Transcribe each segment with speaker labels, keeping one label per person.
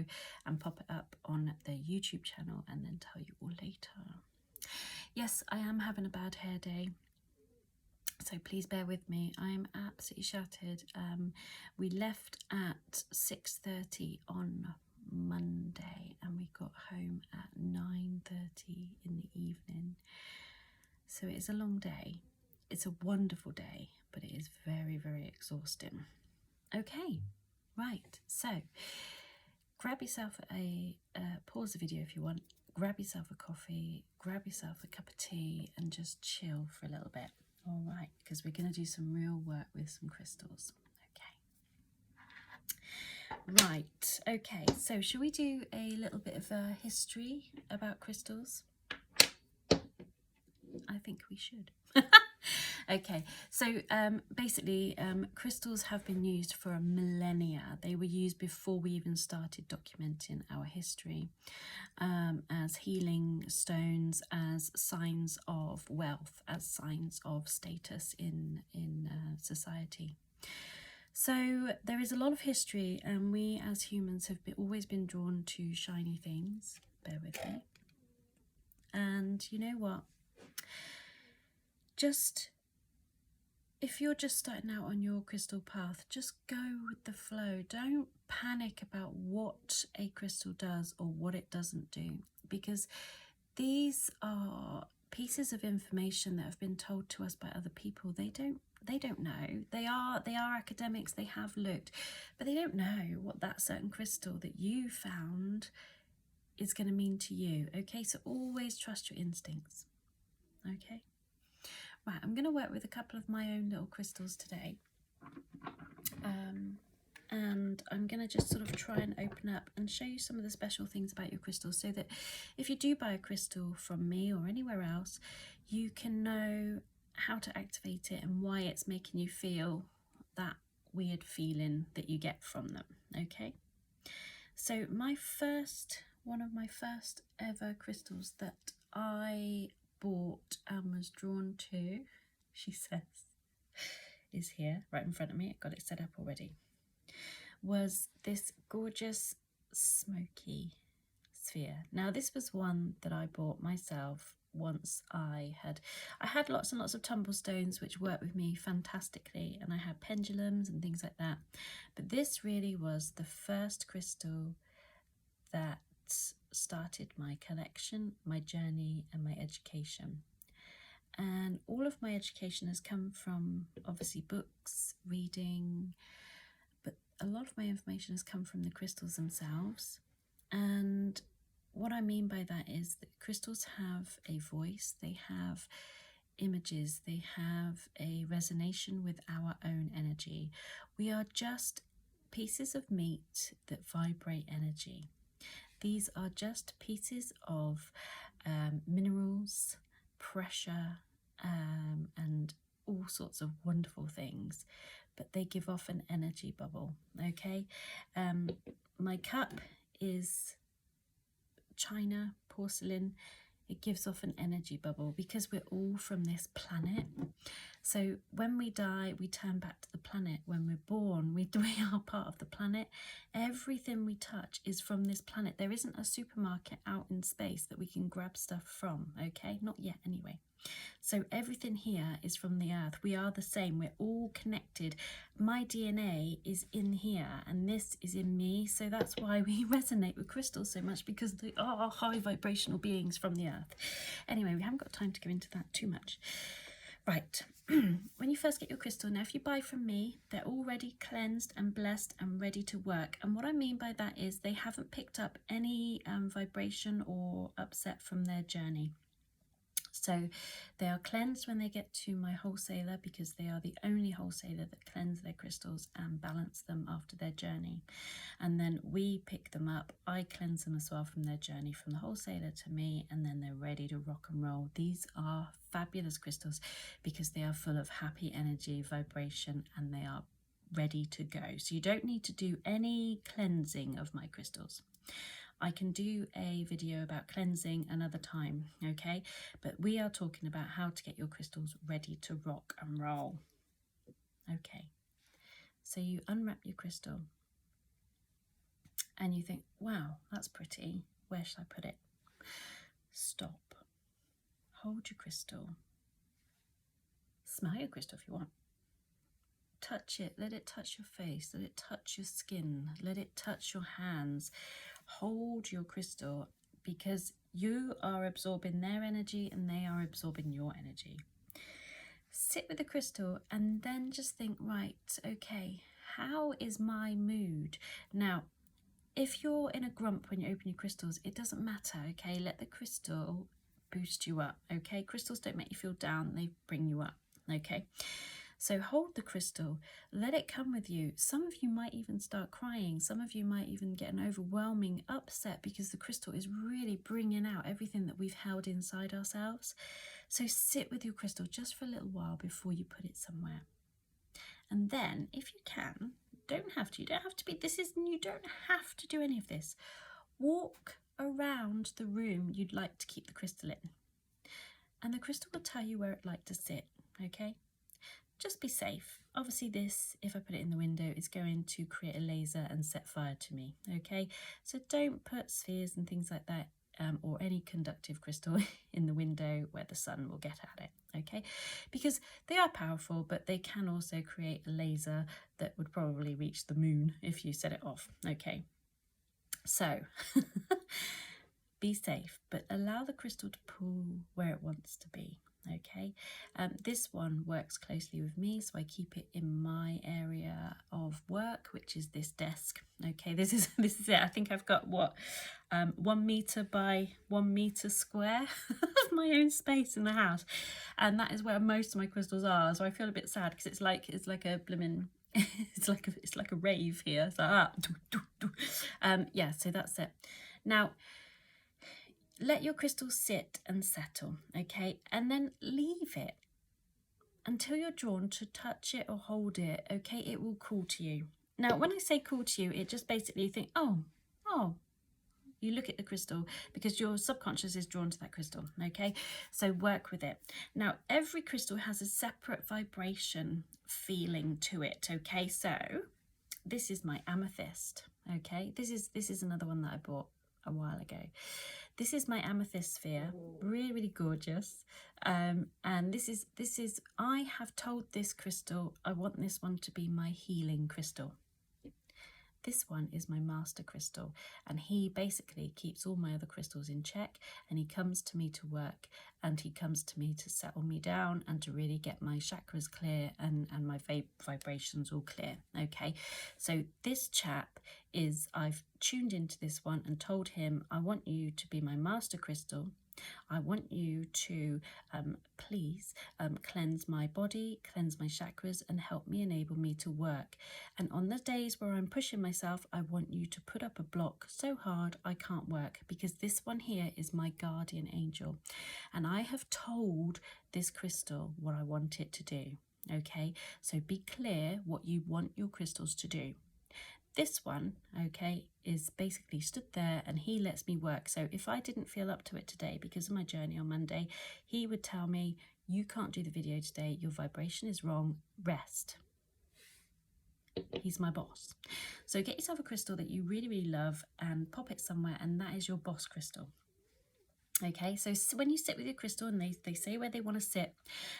Speaker 1: video and pop it up on the YouTube channel and then tell you all later. Yes, I am having a bad hair day, so please bear with me. I'm absolutely shattered. We left at 6:30 on Monday and we got home at 9:30 in the evening. So it is a long day. It's a wonderful day, but it is very, very exhausting. Okay, right, so grab yourself pause the video if you want, grab yourself a coffee, grab yourself a cup of tea and just chill for a little bit. All right, because we're going to do some real work with some crystals. Okay. Right, okay, so shall we do a little bit of a history about crystals? I think we should. Okay, so basically crystals have been used for a millennia. They were used before we even started documenting our history, as healing stones, as signs of wealth, as signs of status in society. So there is a lot of history, and we as humans have always been drawn to shiny things. Bear with me. And you know what? Just, if you're just starting out on your crystal path, just go with the flow. Don't panic about what a crystal does or what it doesn't do, because these are pieces of information that have been told to us by other people. They don't know. They are academics, they have looked, but they don't know what that certain crystal that you found is going to mean to you. Okay, so always trust your instincts. Okay. Right, I'm going to work with a couple of my own little crystals today. And I'm going to just sort of try and open up and show you some of the special things about your crystals, so that if you do buy a crystal from me or anywhere else, you can know how to activate it and why it's making you feel that weird feeling that you get from them. Okay, so one of my first ever crystals that I bought and was drawn to, she says, is here right in front of me. I've got it set up already. Was this gorgeous smoky sphere. Now this was one that I bought myself once. I had lots and lots of tumble stones which worked with me fantastically, and I had pendulums and things like that, but this really was the first crystal that started my collection, my journey and my education. And all of my education has come from obviously books, reading, but a lot of my information has come from the crystals themselves. And what I mean by that is that crystals have a voice, they have images, they have a resonation with our own energy. We are just pieces of meat that vibrate energy. These are just pieces of minerals, pressure, and all sorts of wonderful things, but they give off an energy bubble. Okay, my cup is china, porcelain. It gives off an energy bubble because we're all from this planet. So when we die, we turn back to the planet. When we're born, we are part of the planet. Everything we touch is from this planet. There isn't a supermarket out in space that we can grab stuff from, okay? Not yet anyway. So everything here is from the earth. We are the same. We're all connected. My DNA is in here and this is in me. So that's why we resonate with crystals so much, because they are high vibrational beings from the earth. Anyway, we haven't got time to go into that too much. Right, when you first get your crystal, now if you buy from me, they're already cleansed and blessed and ready to work. And what I mean by that is they haven't picked up any vibration or upset from their journey. So they are cleansed when they get to my wholesaler, because they are the only wholesaler that cleanse their crystals and balance them after their journey. And then we pick them up. I cleanse them as well from their journey, from the wholesaler to me, and then they're ready to rock and roll. These are fabulous crystals because they are full of happy energy, vibration, and they are ready to go. So you don't need to do any cleansing of my crystals. I can do a video about cleansing another time, okay? But we are talking about how to get your crystals ready to rock and roll. Okay, so you unwrap your crystal and you think, wow, that's pretty, where should I put it? Stop. Hold your crystal. Smell your crystal if you want. Touch it, let it touch your face, let it touch your skin, let it touch your hands. Hold your crystal, because you are absorbing their energy and they are absorbing your energy. Sit with the crystal and then just think, right, okay, how is my mood? Now, if you're in a grump when you open your crystals, it doesn't matter, okay? Let the crystal boost you up, okay? Crystals don't make you feel down, they bring you up, okay? So hold the crystal, let it come with you. Some of you might even start crying. Some of you might even get an overwhelming upset because the crystal is really bringing out everything that we've held inside ourselves. So sit with your crystal just for a little while before you put it somewhere. And then, if you can, you don't have to be, you don't have to do any of this. Walk around the room you'd like to keep the crystal in. And the crystal will tell you where it'd like to sit, okay? Just be safe. Obviously this, if I put it in the window, is going to create a laser and set fire to me, okay? So don't put spheres and things like that or any conductive crystal in the window where the sun will get at it, okay? Because they are powerful, but they can also create a laser that would probably reach the moon if you set it off, okay? So be safe, but allow the crystal to pull where it wants to be. Okay, this one works closely with me, so I keep it in my area of work, which is this desk. Okay, this is it. I think I've got 1 meter by 1 meter square of my own space in the house, and that is where most of my crystals are. So I feel a bit sad because it's like a blooming it's like a rave here. So yeah, so that's it. Now, let your crystal sit and settle, okay? And then leave it until you're drawn to touch it or hold it, okay? It will call to you. Now, when I say call to you, it just basically you think, oh, you look at the crystal because your subconscious is drawn to that crystal, okay? So work with it. Now, every crystal has a separate vibration feeling to it, okay? So this is my amethyst, okay? This is another one that I bought a while ago. This is my amethyst sphere, really, really gorgeous. And this is, I have told this crystal, I want this one to be my healing crystal. This one is my master crystal, and he basically keeps all my other crystals in check, and he comes to me to work, and he comes to me to settle me down and to really get my chakras clear and my vibrations all clear, okay? So this chap is, I've tuned into this one and told him, I want you to be my master crystal. I want you to please cleanse my body, cleanse my chakras, and help me enable me to work. And on the days where I'm pushing myself, I want you to put up a block so hard I can't work, because this one here is my guardian angel. And I have told this crystal what I want it to do. Okay, so be clear what you want your crystals to do. This one, okay, is basically stood there and he lets me work. So if I didn't feel up to it today because of my journey on Monday, he would tell me, you can't do the video today, your vibration is wrong, rest. He's my boss. So get yourself a crystal that you really, really love and pop it somewhere, and that is your boss crystal. Okay, so when you sit with your crystal and they say where they want to sit,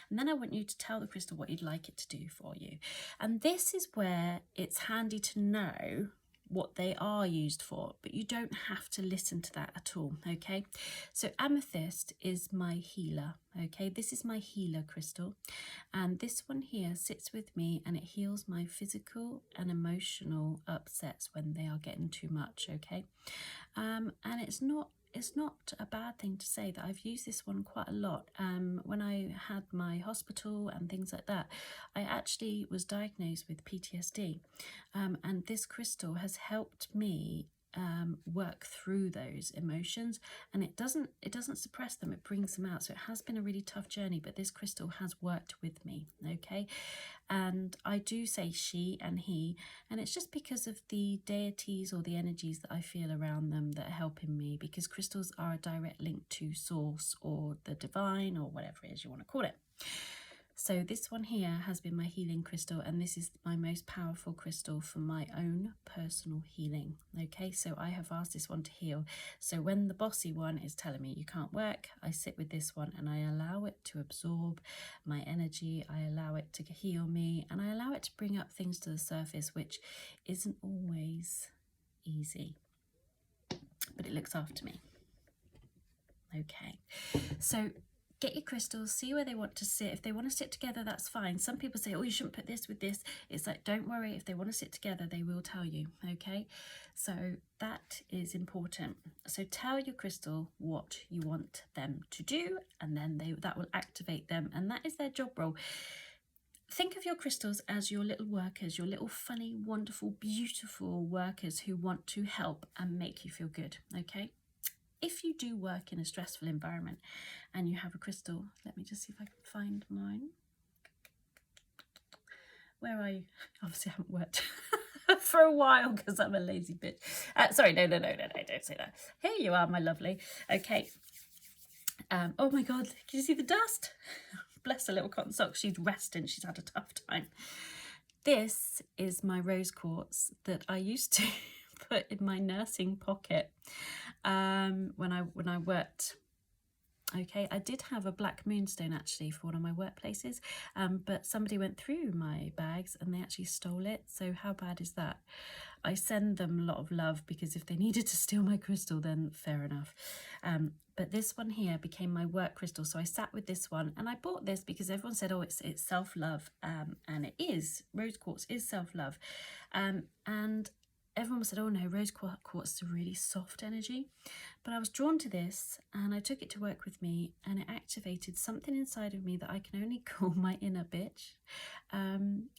Speaker 1: and then I want you to tell the crystal what you'd like it to do for you. And this is where it's handy to know what they are used for, but you don't have to listen to that at all, okay? So amethyst is my healer, okay? This is my healer crystal, and this one here sits with me and it heals my physical and emotional upsets when they are getting too much, okay? And it's not a bad thing to say that I've used this one quite a lot. When I had my hospital and things like that, I actually was diagnosed with PTSD, and this crystal has helped me work through those emotions, and it doesn't suppress them, it brings them out. So it has been a really tough journey, but this crystal has worked with me, okay? And I do say she and he, and it's just because of the deities or the energies that I feel around them that are helping me, because crystals are a direct link to source or the divine or whatever it is you want to call it. So this one here has been my healing crystal, and this is my most powerful crystal for my own personal healing. Okay, so I have asked this one to heal. So when the bossy one is telling me you can't work, I sit with this one and I allow it to absorb my energy. I allow it to heal me, and I allow it to bring up things to the surface, which isn't always easy, but it looks after me. Okay, so get your crystals, see where they want to sit. If they want to sit together, that's fine. Some people say, oh, you shouldn't put this with this. It's like, don't worry, if they want to sit together, they will tell you. Okay, so that is important. So tell your crystal what you want them to do, and then that will activate them, and that is their job role. Think of your crystals as your little workers, your little funny, wonderful, beautiful workers who want to help and make you feel good. Okay, if you do work in a stressful environment and you have a crystal, let me just see if I can find mine. Where are you? Obviously I haven't worked for a while because I'm a lazy bitch. Sorry, no, don't say that. Here you are, my lovely. Okay. Oh my God, can you see the dust? Bless her little cotton socks. She's resting. She's had a tough time. This is my rose quartz that I used to put in my nursing pocket when I worked. Okay, I did have a black moonstone actually for one of my workplaces, but somebody went through my bags and they actually stole it. So how bad is that? I send them a lot of love, because if they needed to steal my crystal, then fair enough. But this one here became my work crystal. So I sat with this one, and I bought this because everyone said, oh, it's self-love, and it is. Rose quartz is self-love, and everyone said, oh no, rose quartz is a really soft energy. But I was drawn to this, and I took it to work with me, and it activated something inside of me that I can only call my inner bitch.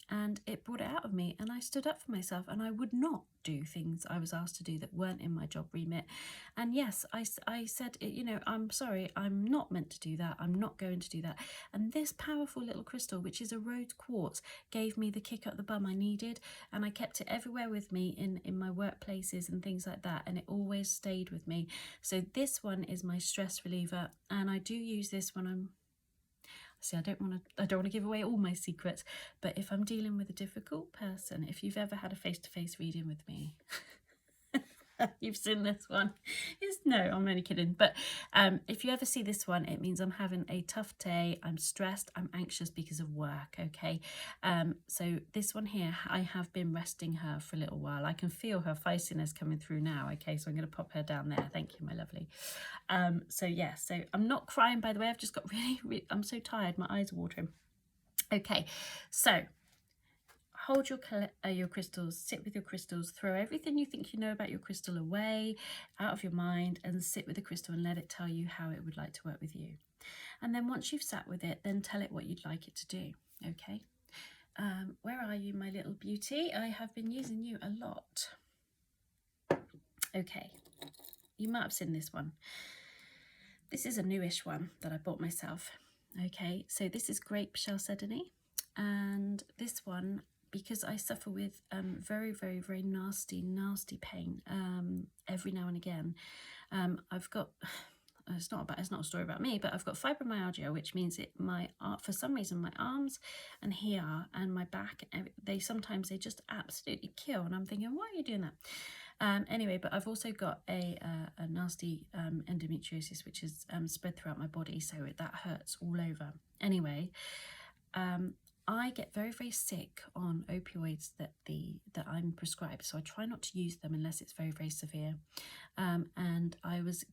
Speaker 1: And it brought it out of me, and I stood up for myself, and I would not do things I was asked to do that weren't in my job remit. And yes, I said, you know, I'm sorry, I'm not meant to do that. I'm not going to do that. And this powerful little crystal, which is a rose quartz, gave me the kick up the bum I needed, and I kept it everywhere with me in my workplaces and things like that, and it always stayed with me. So this one is my stress reliever, and I do use this when I'm, see, I don't want to give away all my secrets, but if I'm dealing with a difficult person, if you've ever had a face-to-face reading with me, you've seen this one. No, I'm only kidding. But if you ever see this one, it means I'm having a tough day. I'm stressed. I'm anxious because of work. Okay. So this one here, I have been resting her for a little while. I can feel her feistiness coming through now. Okay, so I'm going to pop her down there. Thank you, my lovely. So yeah, so I'm not crying, by the way. I've just got really, I'm so tired. My eyes are watering. Okay, so hold your crystals, sit with your crystals, throw everything you think you know about your crystal away, out of your mind, and sit with the crystal and let it tell you how it would like to work with you. And then once you've sat with it, then tell it what you'd like it to do, okay? Where are you, my little beauty? I have been using you a lot. Okay, you might have seen this one. This is a newish one that I bought myself. Okay, so this is Grape Chalcedony, and this one, because I suffer with very, very, very nasty pain every now and again. I've got, it's not a story about me, but I've got fibromyalgia, which means for some reason my arms and here and my back, they just absolutely kill, and I'm thinking, why are you doing that? Anyway, but I've also got a nasty endometriosis, which is spread throughout my body, so that hurts all over. Anyway, I get very, very sick on opioids that I'm prescribed, so I try not to use them unless it's very, very severe. And I was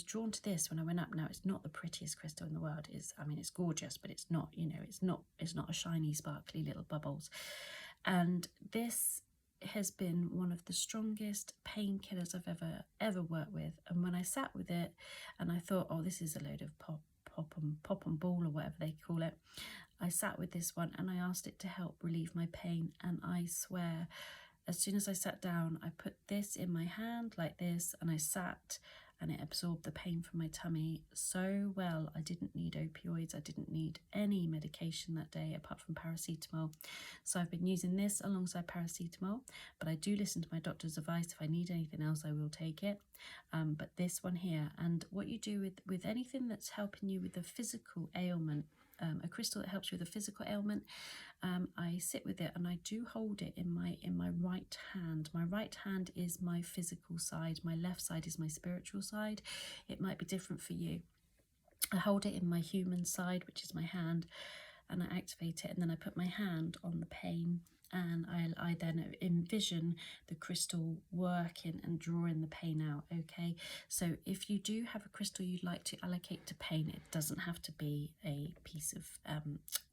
Speaker 1: drawn to this when I went up. Now, it's not the prettiest crystal in the world. It's gorgeous, but it's not, it's not a shiny, sparkly little bubbles. And this has been one of the strongest painkillers I've ever worked with. And when I sat with it and I thought, oh, this is a load of pop and ball or whatever they call it, I sat with this one and I asked it to help relieve my pain. And I swear, as soon as I sat down, I put this in my hand like this, and I sat, and it absorbed the pain from my tummy so well. I didn't need opioids. I didn't need any medication that day apart from paracetamol. So I've been using this alongside paracetamol, but I do listen to my doctor's advice. If I need anything else, I will take it. But this one here, and what you do with anything that's helping you with a physical ailment, a crystal that helps you with a physical ailment. I sit with it and I do hold it in my right hand. My right hand is my physical side. My left side is my spiritual side. It might be different for you. I hold it in my human side, which is my hand, and I activate it, and then I put my hand on the pain, and I then envision the crystal working and drawing the pain out. Okay, so if you do have a crystal you'd like to allocate to pain, it doesn't have to be a piece of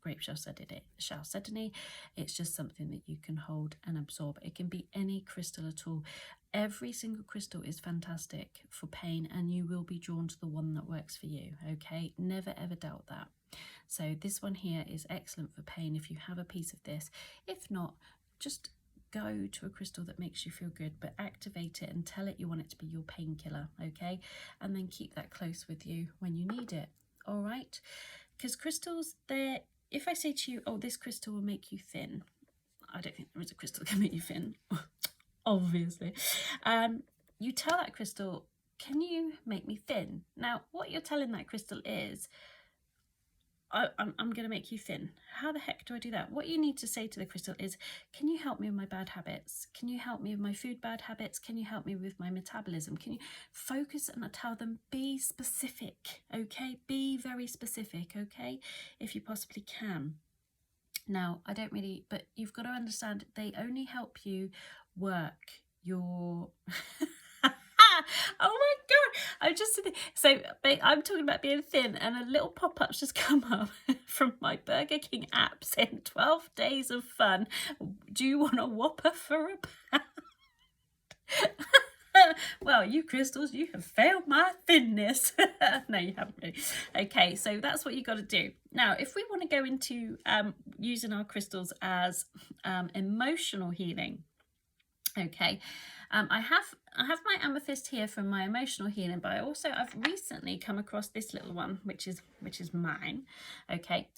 Speaker 1: grape chalcedony. It's just something that you can hold and absorb. It can be any crystal at all. Every single crystal is fantastic for pain, and you will be drawn to the one that works for you. Okay, never ever doubt that. So this one here is excellent for pain if you have a piece of this. If not, just go to a crystal that makes you feel good, but activate it and tell it you want it to be your painkiller. Okay, and then keep that close with you when you need it. All right, because crystals, they're, if I say to you, oh, this crystal will make you thin, I don't think there is a crystal that can make you thin. Obviously. You tell that crystal, can you make me thin? Now, what you're telling that crystal is, I'm going to make you thin. How the heck do I do that? What you need to say to the crystal is, can you help me with my bad habits? Can you help me with my food bad habits? Can you help me with my metabolism? Can you focus and tell them, be specific, okay? Be very specific, okay? If you possibly can. Now, I don't really, but you've got to understand, they only help you work your... Oh my god, I'm just so I'm talking about being thin, and a little pop-up's just come up from my Burger King app saying 12 days of fun. Do you want a Whopper for a pound? Well, you crystals, you have failed my thinness. No, you haven't really. Okay, so that's what you got to do. Now, if we want to go into using our crystals as emotional healing, okay, I have my amethyst here from my emotional healing, but I've recently come across this little one, which is mine. Okay,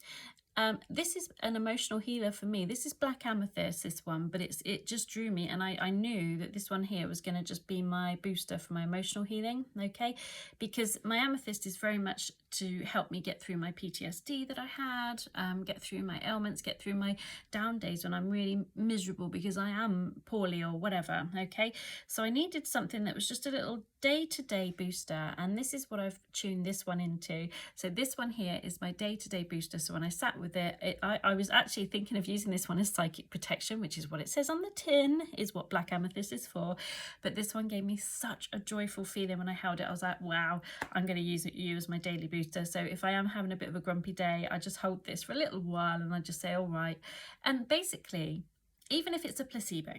Speaker 1: this is an emotional healer for me. This is black amethyst, this one, but it just drew me, and I knew that this one here was going to just be my booster for my emotional healing. Okay, because my amethyst is very much to help me get through my PTSD that I had, get through my ailments, get through my down days when I'm really miserable because I am poorly or whatever. Okay, so I needed something that was just a little day-to-day booster, and this is what I've tuned this one into. So this one here is my day-to-day booster. So when I sat with it, I was actually thinking of using this one as psychic protection, which is what it says on the tin, is what black amethyst is for. But this one gave me such a joyful feeling when I held it. I was like, wow, I'm going to use you as my daily booster. So if I am having a bit of a grumpy day, I just hold this for a little while and I just say, all right. And basically, even if it's a placebo,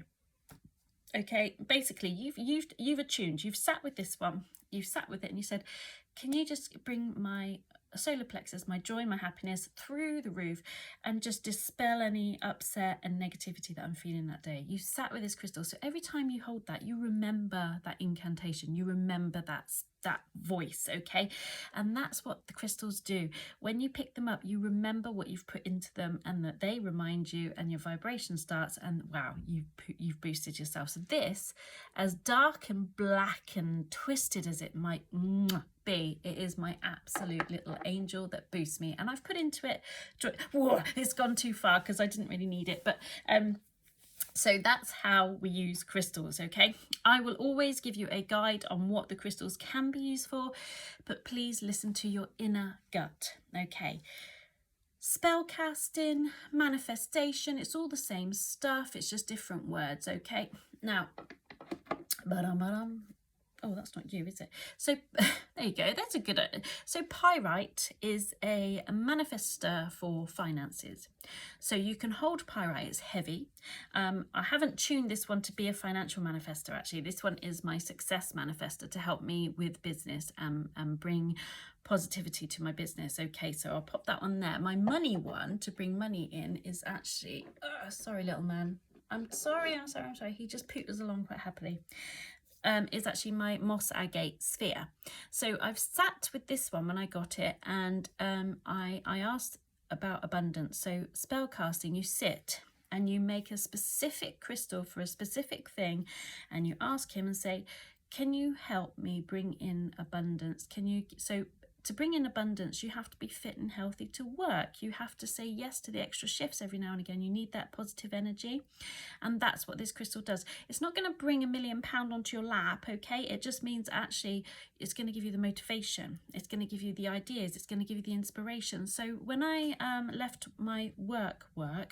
Speaker 1: okay, basically you've attuned, you've sat with this one, you've sat with it and you said, can you just bring my solar plexus, my joy, my happiness through the roof, and just dispel any upset and negativity that I'm feeling that day. You sat with this crystal, so every time you hold that, you remember that incantation, you remember that voice, okay? And that's what the crystals do. When you pick them up, you remember what you've put into them, and that they remind you, and your vibration starts, and wow, you've boosted yourself. So this, as dark and black and twisted as it might be, it is my absolute little angel that boosts me. And I've put into it, whoa, it's gone too far because I didn't really need it, but so that's how we use crystals, okay? I will always give you a guide on what the crystals can be used for, but please listen to your inner gut, okay? Spell casting, manifestation, it's all the same stuff, it's just different words, okay? Now, oh, that's not you, is it? So there you go, that's a good... So pyrite is a manifester for finances. So you can hold pyrite, it's heavy. I haven't tuned this one to be a financial manifester, actually. This one is my success manifester to help me with business and bring positivity to my business. Okay, so I'll pop that on there. My money one to bring money in is actually... sorry, little man. I'm sorry. He just pooped us along quite happily. Is actually my moss agate sphere. So I've sat with this one when I got it, and I asked about abundance. So spell casting, you sit and you make a specific crystal for a specific thing, and you ask him and say, can you help me bring in abundance? Can you... So to bring in abundance, you have to be fit and healthy to work. You have to say yes to the extra shifts every now and again. You need that positive energy. And that's what this crystal does. It's not going to bring £1 million onto your lap, okay? It just means actually it's going to give you the motivation. It's going to give you the ideas. It's going to give you the inspiration. So when I left my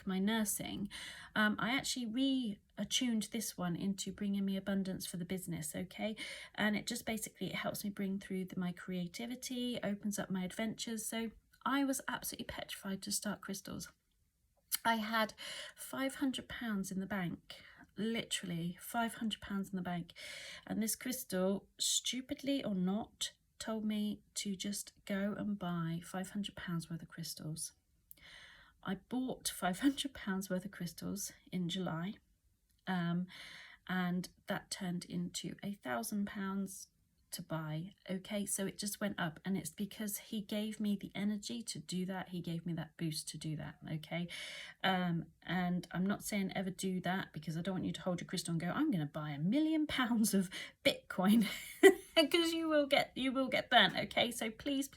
Speaker 1: my nursing, I actually reattuned this one into bringing me abundance for the business, okay? And it just basically, it helps me bring through my creativity, opens up my adventures. So I was absolutely petrified to start crystals. I had £500 in the bank, literally £500 in the bank. And this crystal, stupidly or not, told me to just go and buy £500 worth of crystals. I bought £500 worth of crystals in July, and that turned into £1,000 to buy. Okay, so it just went up, and it's because he gave me the energy to do that. He gave me that boost to do that. Okay, and I'm not saying ever do that, because I don't want you to hold your crystal and go, I'm going to buy £1 million of Bitcoin, because you will get burnt. Okay, so please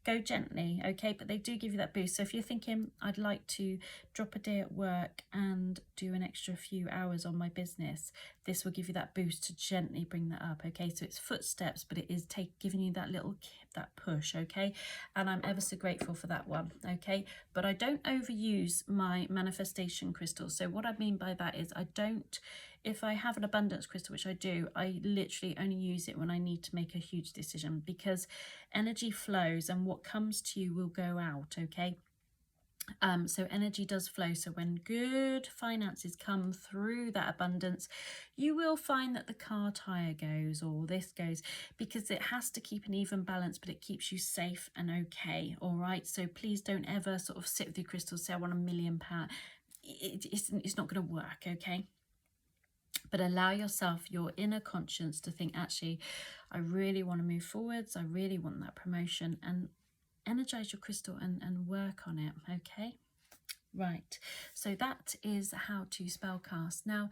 Speaker 1: go gently, okay? But they do give you that boost. So if you're thinking, I'd like to drop a day at work and do an extra few hours on my business, this will give you that boost to gently bring that up, okay? So it's footsteps, but it is giving you that little that push, okay? And I'm ever so grateful for that one, okay? But I don't overuse my manifestation crystals. So what I mean by that is if I have an abundance crystal, which I do, I literally only use it when I need to make a huge decision, because energy flows and what comes to you will go out, okay? So energy does flow. So when good finances come through that abundance, you will find that the car tire goes, or this goes, because it has to keep an even balance, but it keeps you safe and okay. All right. So please don't ever sort of sit with your crystals, say I want £1 million. It's not going to work. Okay. But allow yourself, your inner conscience, to think, actually, I really want to move forwards. I really want that promotion, and energize your crystal and work on it. Okay. Right. So that is how to spellcast. Now,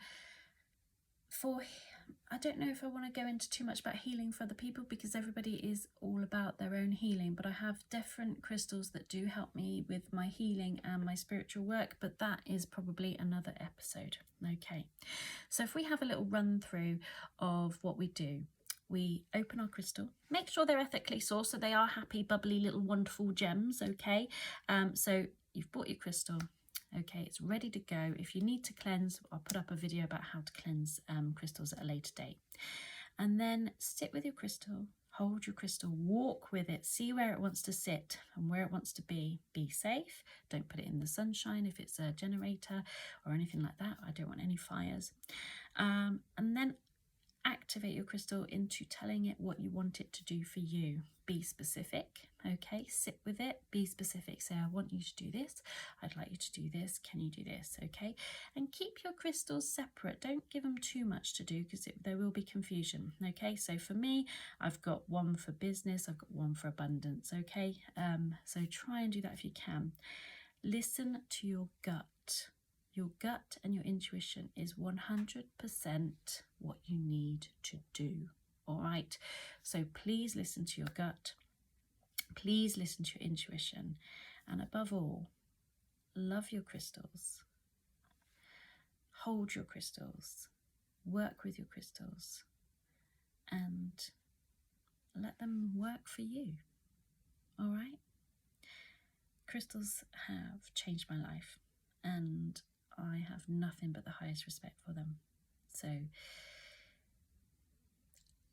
Speaker 1: I don't know if I want to go into too much about healing for other people, because everybody is all about their own healing, but I have different crystals that do help me with my healing and my spiritual work, but that is probably another episode. Okay, so if we have a little run through of what we do, we open our crystal, make sure they're ethically sourced, so they are happy, bubbly, little wonderful gems. Okay, so you've bought your crystal. Okay, it's ready to go. If you need to cleanse, I'll put up a video about how to cleanse crystals at a later date. And then sit with your crystal, hold your crystal, walk with it, see where it wants to sit and where it wants to be. Be safe. Don't put it in the sunshine if it's a generator or anything like that. I don't want any fires. And then activate your crystal into telling it what you want it to do for you. Be specific, okay? Sit with it, be specific. Say, I want you to do this. I'd like you to do this. Can you do this, okay? And keep your crystals separate. Don't give them too much to do, because there will be confusion, okay? So for me, I've got one for business, I've got one for abundance, okay? So try and do that if you can. Listen to your gut. Your gut and your intuition is 100% what you need to do. All right. So please listen to your gut. Please listen to your intuition. And above all, love your crystals. Hold your crystals. Work with your crystals. And let them work for you. All right. Crystals have changed my life, and I have nothing but the highest respect for them. So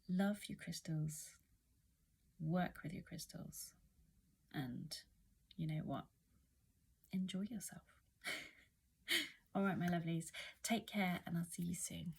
Speaker 1: love your crystals, work with your crystals, and you know what? Enjoy yourself. All right, my lovelies, take care, and I'll see you soon.